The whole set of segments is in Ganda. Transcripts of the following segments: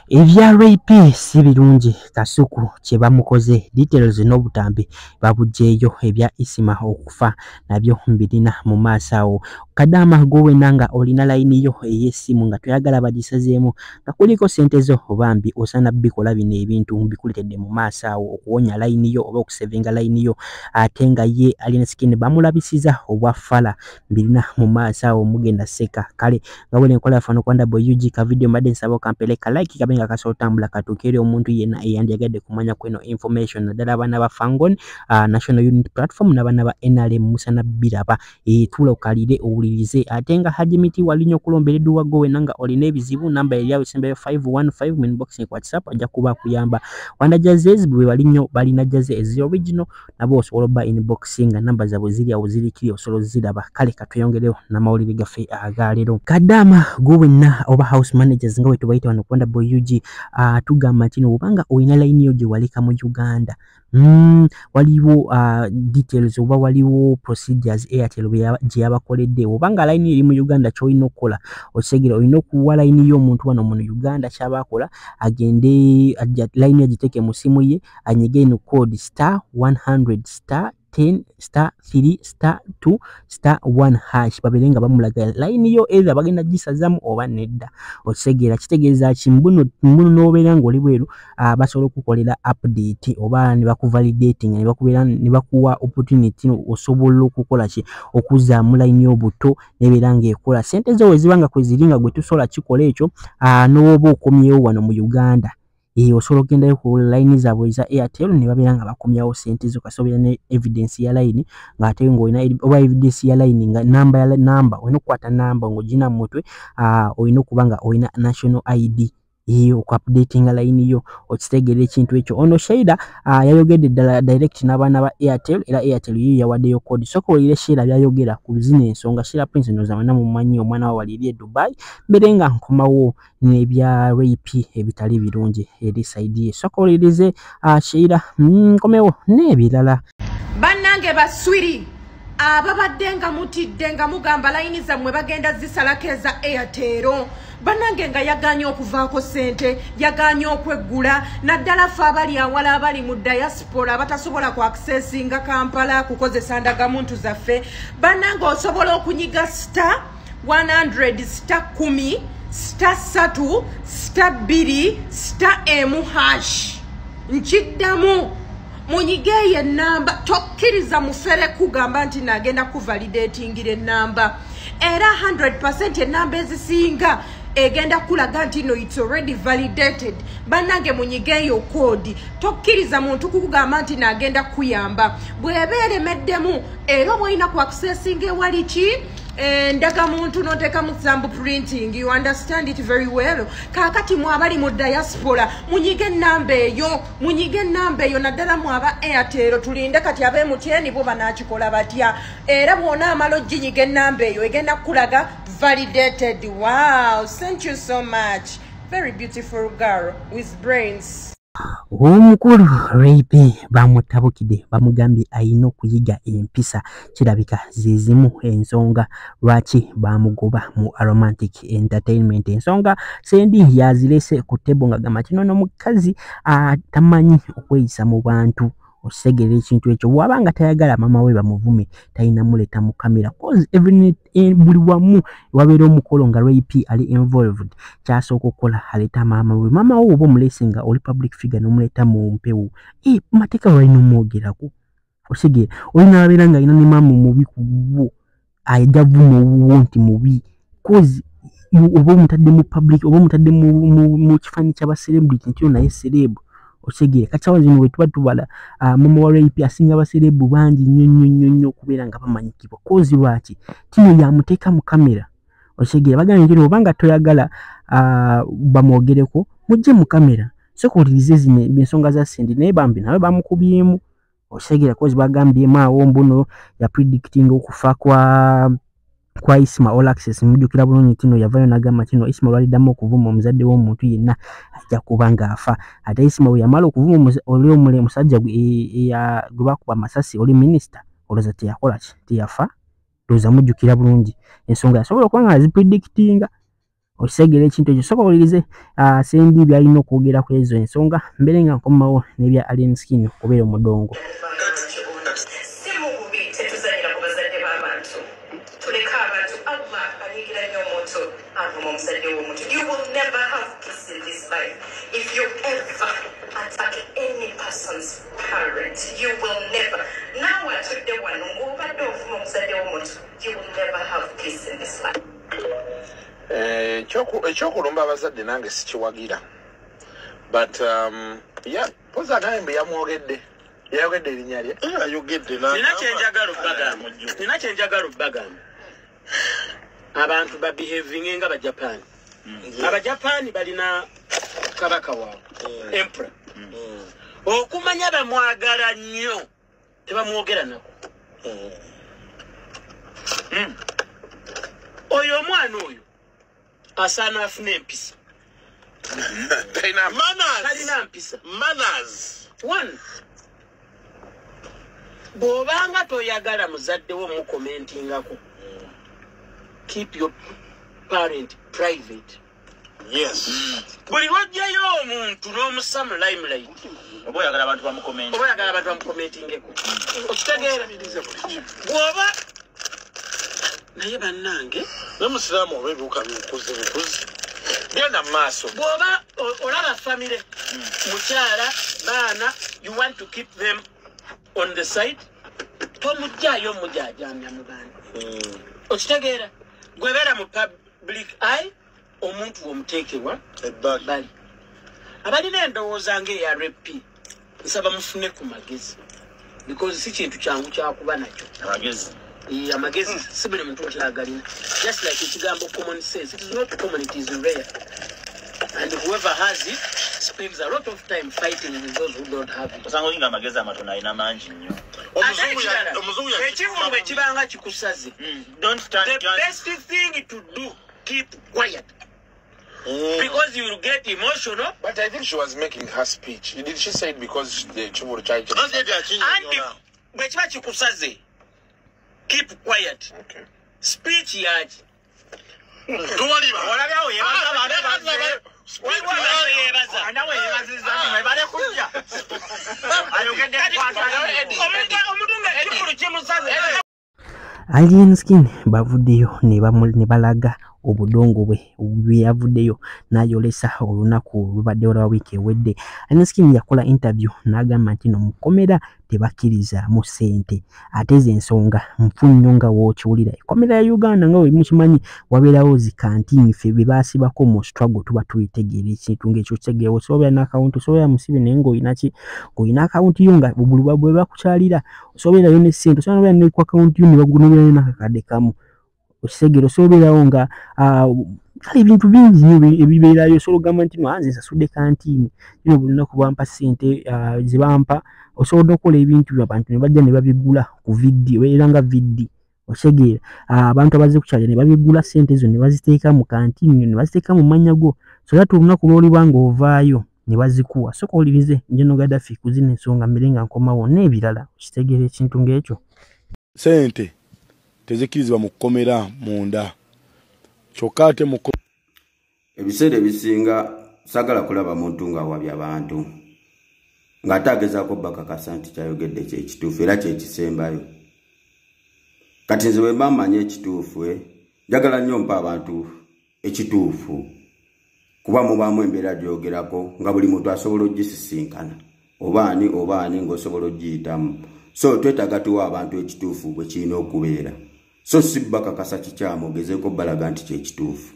Ebya Ray P si birungi. Kasuku kye bamukoze details n'obutambi babujjeeyo ebya isima okufa nabyo mbirina mu maaso awo. Kadama gowe nanga olina line yo ey'essimu nga toyagala bagisazeemu nga kuliko sente zo obambi osana bikola bino ebintu mbikuletedde mu maaso awo okuwonya line yo oba okusevinga line yo ate nga ye Alien Skin bamulabisiza Obwa Fala mbirina mu maaso awo mugenda seka kale nga wele nkola fano kwanda boyuji ka video madde nsaba okampeleka like kabenga kasotambula katukere omuntu yena eyandiagadde kumanya kweno information nadala abana ba Fangon National Unity Platform n'abana ba NRM musana biraba tula okalire owulirize ate nga Hajimiti walinyo kulomberedwa gowe nanga olina ebizibu namba eriyawe sembe 515 mu inbox ku WhatsApp ajja kuba kuyamba wanda jazz bwe walinyo balina jazz is original nabo osobola ba inboxing namba zabo ziri awo zirikiri osolo ziraba kale katuyongereho na mawulire gafe agalero Kadama gowe na oba house managers nga wetu bayita wano kwanda boyuji tugamba kino ubanga oyina line yo gye waleka mu Uganda waliwo details oba waliwo procedures Airtel gye yabakoledde obanga line eri mu Uganda ky'olina okukola osegera olina okuwa line yo omuntu wano mu Uganda ky'abakola agende line agiteeke mu simu ye anyege eno code *100*10*3*2*1# baberenga bamulaga line yo either bagenda gisazamu oba nedda osegera kitegeeza kimbuno nobeera ng'oli bweru basobola okukolera update oba ne bakuvalidating ne bakuwa opportunity osobola okukola ki okuzaamu line yo buto nebeera ng'ekola sente zo wezibanga kweziringa gwe tusobola kikola ekyo n'oba okomyewo wano mu Uganda osobola okgendayo ku line zaabwe eza Airtel ne babeera nga bakomyawo sente zo kasobera ne evidence ya line ng'ate ng'olina oba evidence ya line nga namba olina okukwata namba ng'ogina mu mutwe olina okuba nga olina national ID okupdatinga line yo okitegeera ekintu ekyo ono Shaida yayogedde ddala direct n'abaana ba Airtel era Airtel ye yawaddeyo code soko olire Shaida byayogera ku zino ensonga Shaida Prince nozamana mu manyi omwana wa waliri Dubai berenga nkomawo nebya Ray P ebitali birungi eri side soko olirize Shaida nkomewo nebirala bannange baswiri ababadde nga mutidde nga mugamba line zammwe bagenda zisalakeza Airtel banange nga yaganya okuvaako sente yaganya okweggula naddala fe abali awala abali mu diaspora abatasobola ku accessinga Kampala kukozesa ndagamuntu zaffe banange osobola okunyiga *100 *10 *3 *2 *M# nkiddamu munyige ye namba tokkiriza mufere kugamba nti nagenda kuvalidatingira enamba era 100% enamba ezisinga egenda kulaga nti no it's already validated banange munyigeyo code tokkiriza muntu kukugamba nti nagenda kuyamba bwebere meddemu era bwina ku accessing ewali ki ndaga muntu noteka mu sample printing you understand it very well kakati mwabali mu diaspora munyige namba eyo naddala mwaba Airtel tulinde kati abe mutieni bo banakikola batya era bwona amalo ginyige namba eyo egenda kulaga validated wow thank you so much very beautiful girl with brains omukulu Ray P bamutabukide bamugambye ayina okuyiga empisa kirabika zizimu ensonga lwaki bamugoba mu Romantic Entertainment ensonga Ssendi yazilese ku tebo nga gamba kino n'omukazi tamanyi okweyisa mu bantu osegera ekintu ekyo wabanga tayagala mama we bamuvume tayina muleta mu kamera cause buli wamu wabeera omukolo nga Ray P ali involved kyasooka okukola aleta mama we oba omulesinga oli public figure n'omuleta mu mpewo mateeka walina omwogerako osegera olina abeera nga alina ne mama mubi ku bwo ajavuma owuwo nti mubi cause oba omutadde mu public oba omutadde mu kifaananyi ky'aba celebrity nti yo naye celeb osegere kachawa zino wetuba tubala mama wa Ray P asinga baserebu bangi nnyo kubeera nga bamanyikibwa kozi lwaki tino yamuteeka mu kamera osegere bagamba nti obanga toyagala bamwogereko mujje mu kamera soko olirize zino ensonga za Ssendi naye bambi nawe bamukubyemu osegere kozi bagambyemu awo mbuno ya predicting okufa kwa Isma All Access mujukira bulungi tino yavayo nagamba kino Isma waliddamu okuvuma omuzadde w'omuntu yenna ajja kubanga afa ate Isma we yamala okuvuma oli omule musajja gwe bakuba masasi oli minister oloza teyakola ki teyafa doza mujukira bulungi ensonga yasobola okuba nga azipredictinga Osegere ekintu ekyo soka olirize Ssendi byalina okwogera ku ezo ensonga mbere nga nkomawo n'ebya Alien Skin okubeera omudongo. You will never have peace in this life. If you ever attack any person's parent, you will never. Now I took the one you will never have peace in this life. Ekyokulumba abazadde nange sikiwagira. But yeah, poza naye mbe yamwogedde. Yayogedde erinnya lye. Ayogedde na. Nina kyenjagala obbagamba. Abantu ba behaving nga Japan. Aba Japan balina kabaka waabwe emperor. Okumanya bamwagala nnyo tebamwogera nako. Oyo omwana oyo asaana afuna empisa. Talina mpisa. Manners. One. Bw'obanga toyagala muzadde wo mukomentingako. Keep your parent private. Yes. Buli lwojjayo omuntu n'omusa mu limelight. Oba oyagala abantu bamukomentingeko. Okitegeera. Bw'oba naye bannange n'omusiraamu oba ebiwuka bikuze. Genda mu maaso. Bw'oba olaba famire mukyala baana you want to keep them on the side. Tomujjayo mujajamya mu baana. Okitegeera. Gwebera mu public eye omuntu omuteekebwa ebbali. Abalina endowooza ng'eya Ray P nsaba mufune ku magezi because si kintu kyangu kyakuba nakyo. Amagezi si buli muntu kyagalina. Just like ekigambo common sense, it is not common, it is rare. And whoever has it spends a lot of time fighting with those who don't have it. Osangolinga amagezi amatono alina mangi nnyo. Ekivulu ekibanga kikusaze. The best thing to do, keep quiet. Because you will get emotional. But I think she was making her speech. Did she say it because the chiburu child? And bwekiba kikusaze, keep quiet. Okay. Speech yaji. Alien Skin bavuddeyo ne balaga obudongo bwe yavuddeyo n'ayolesa olunaku lubadde olwa wiiki ewedde. Alien Skin yakola interview n'agamba nti no mukomera tebakkiriza mu ssente ate z'ensonga nfu nnyo nga w'okiwulira. Ekkomera ya Uganda nga wemukimanyi wabeerawo zikantiini ffe be baasibako mu struggle tuba tuyitegeera ekintu ng'ekyo kitegeera osobola n'akawunti osobola musibe naye ng'olina akawunti yo nga bwe bakukyalira osobola ne ssente osobola ne ku akawunti yo ne bagunobera n'akakadde kamu okitegera osobola nga kale ebintu bingi ebibeerayo osobola ogamba nti nze nsasudde kantiini bino buli lunaku bampa ssente ze bampa osobola okukola ebintu abantu ne bajja ne babigula ku vidiyo era nga vidi okitegera abantu abazze kukyalira ne babigula ssente ezo ne baziteeka mu kantiini ne baziteeka mu mannya go so that olunaku lw'oliba ng'ovaayo ne bazikuwa soka olirize njono Gaddafi ku zino ensonga mbere nga nkomawo n'ebirala okitegeera ekintu ng'ekyo. Ssente tezikkirizibwa mu kkomera munda kyokka ate mu ebiseera ebisinga sagala kulaba muntu nga wabya abantu ng'ate agezaako bakakasa nti kyayogedde kyekituufu era kyekisembayo. Kati nze bwe mba mmanyi ekituufu njagala nnyo mpa abantu ekituufu kuba mubaamu embeera gyogerako nga buli muntu asobola ogisisinkana obaani ng'osobola ogiyitamu. So twetaaga tuwa abantu ekituufu bwe kirina okubeera. So si bakakasa kikyamu ogezeeko balaga nti kyekituufu.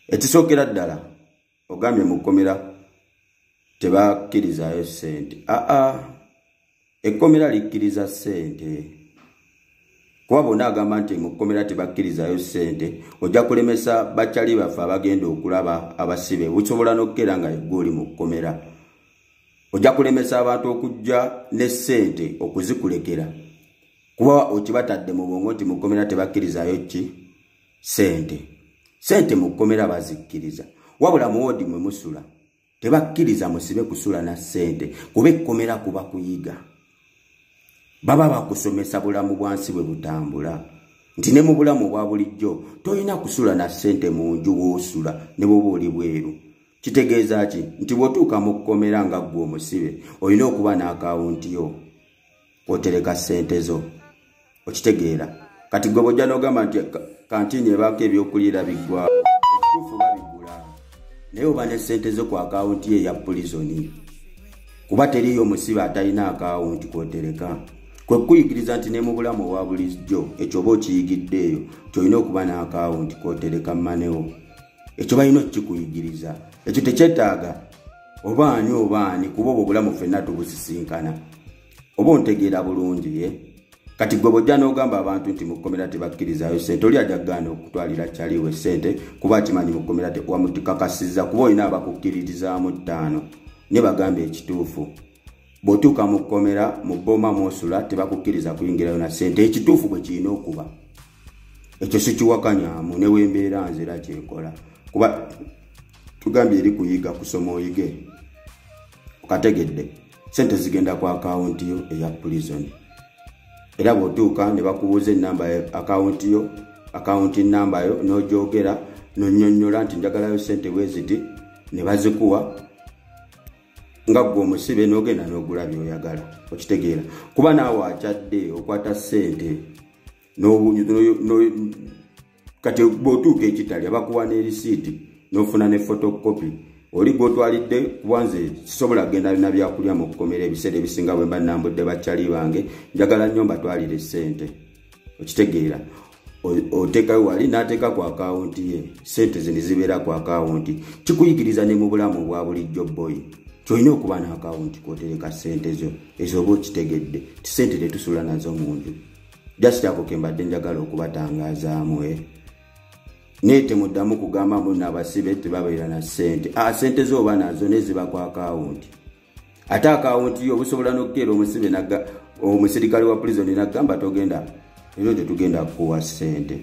Ekisookera ddala ogambye mu kkomera tebakkirizayo ssente. Ekkomera likkiriza ssente. Kuba bonna agamba nti mu kkomera tebakkirizayo ssente ojja kulemesa bakyali baffe abagenda okulaba abasibe busobola n'okukera nga eggooli mu kkomera. Ojja kulemesa abantu okujja ne ssente okuzikulekera kuba okibatadde mu bwongo nti mu kkomera tebakkirizayo ki ssente. Ssente mu kkomera bazikkiriza wabula mu woodi mwe musula tebakkiriza musibe kusula na ssente kuba ekkomera kuba kuyiga baba bakusomesa bulamu bwansi bwe butambula. nti ne mu bulamu bwa bulijjo tolina kusula na ssente mu nju w'osula ne bwoba oli bweru. Kitegeeza ki nti bw'otuuka mu kkomera nga ggwe omusibe olina okuba n'akawunti yo kw'otereka ssente zo. Okitegeera kati gwe bw'ojja n'ogamba nti kantini ebaako ebyokulira biggwawo ekituufu babigula naye oba ne ssente zo ku akawunti ye eya pulizoni kuba teriyo omusibe atalina akawunti kw'otereka. Kwe kuyigiriza nti ne mu bulamu obwa bulijjo ekyo oba okiyigiddeeyo kyolina okuba n'akawunti kw'otereka manewo. Ekyo balina okukikuyigiriza. Ekyo tekyetaaga obaani kuba obwo obulamu ffenna tubusisinkana. Oba ontegeera bulungi ye. Kati gwe bw'ojja n'ogamba abantu nti mu kkomera tebakkirizayo ssente oli ajja kugaana okutwalira kyaliwe ssente kuba akimanyi mu kkomera wamutikakasizza kuba olina abakukkiririzaamu 5 ne bagamba ekituufu. Bw'otuuka mu kkomera mu bboma mw'osula tebakukkiriza kuyingirayo na ssente ekituufu bwe kirina okuba. Ekyo sikiwakanyaamu ne wembeera nze era kyekola kuba tugambye eri kuyiga kusoma oyige. Okategedde ssente zigenda ku akawunti yo eya pulizoni. Era bw'otuuka ne bakubuuza ennamba ya akawunti yo akawunti nnamba yo n'ogyogera n'onnyonnyola nti njagalayo ssente bwe ziti ne bazikuwa nga ggwe omusibe n'ogenda n'ogula by'oyagala. Okitegeera kuba naawe akyadde okwata ssente kati bw'otuuka ekitali abakuwa n'erisiiti n'ofuna ne fotokopi oli gw'otwalidde kuba nze kisobola kugenda bina byakulya mu kkomera ebiseera ebisinga bwe mba nnambudde bakyali bange njagala nnyo mbatwalire ssente. Okitegeera oteekayo wali n'ateeka ku akawunti ye ssente ze ne zibeera ku akawunti. Kikuyigiriza ne mu bulamu obwa bulijjo boyi kyolina okuba n'akawunti kw'otereka ssente zo ezo oba okitegedde ti ssente tetusula nazo mu nju. Just ako ke mbadde njagala okubatangaazaamu naye temuddamu kugamba munno abasibe tebabeera na ssente. Ssente zo oba nazo ne ziba ku akawunti. Ate akawunti yo obusobola n'okukeera omusibe omusirikale wa pulizoni n'agamba togenda era tetugenda kukuwa ssente.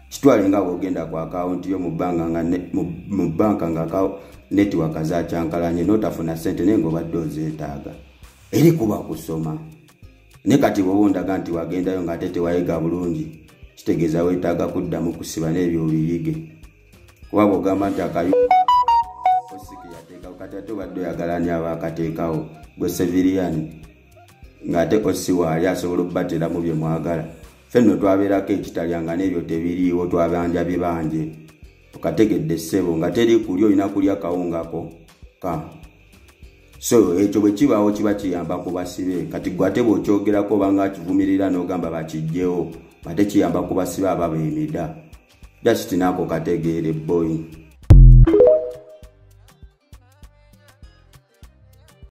Kitwale nga bw'ogenda ku akawunti yo mu bbanka nga netiwaka zakyankalanye n'otafuna ssente naye ng'obadde ozeetaaga. Eri kuba kusoma. Ne kati bw'oba ondaga nti wagendayo ng'ate tewayiga bulungi kitegeeza weetaaga kuddamu kusiba n'ebyo obiyige. Kuba bw'ogamba nti osiki yateekawo kati ate obadde oyagala ani aba akateekawo gwe seviriyani ng'ate osiwaali asobola okubateramu bye mwagala. Ffenno twabeerako ekitalyanga n'ebyo tebiriiwo twabanja bibanje. Okategedde ssebo nga teri kulya olina kulya kawungako ka. So ekyo bwe kibaawo kiba kiyamba ku basibe. Kati gwe ate bw'okyogerako obanga akivumirira n'ogamba bakijjewo ate kiyamba ku basibe ababa emida. Just naako kategeere boyi.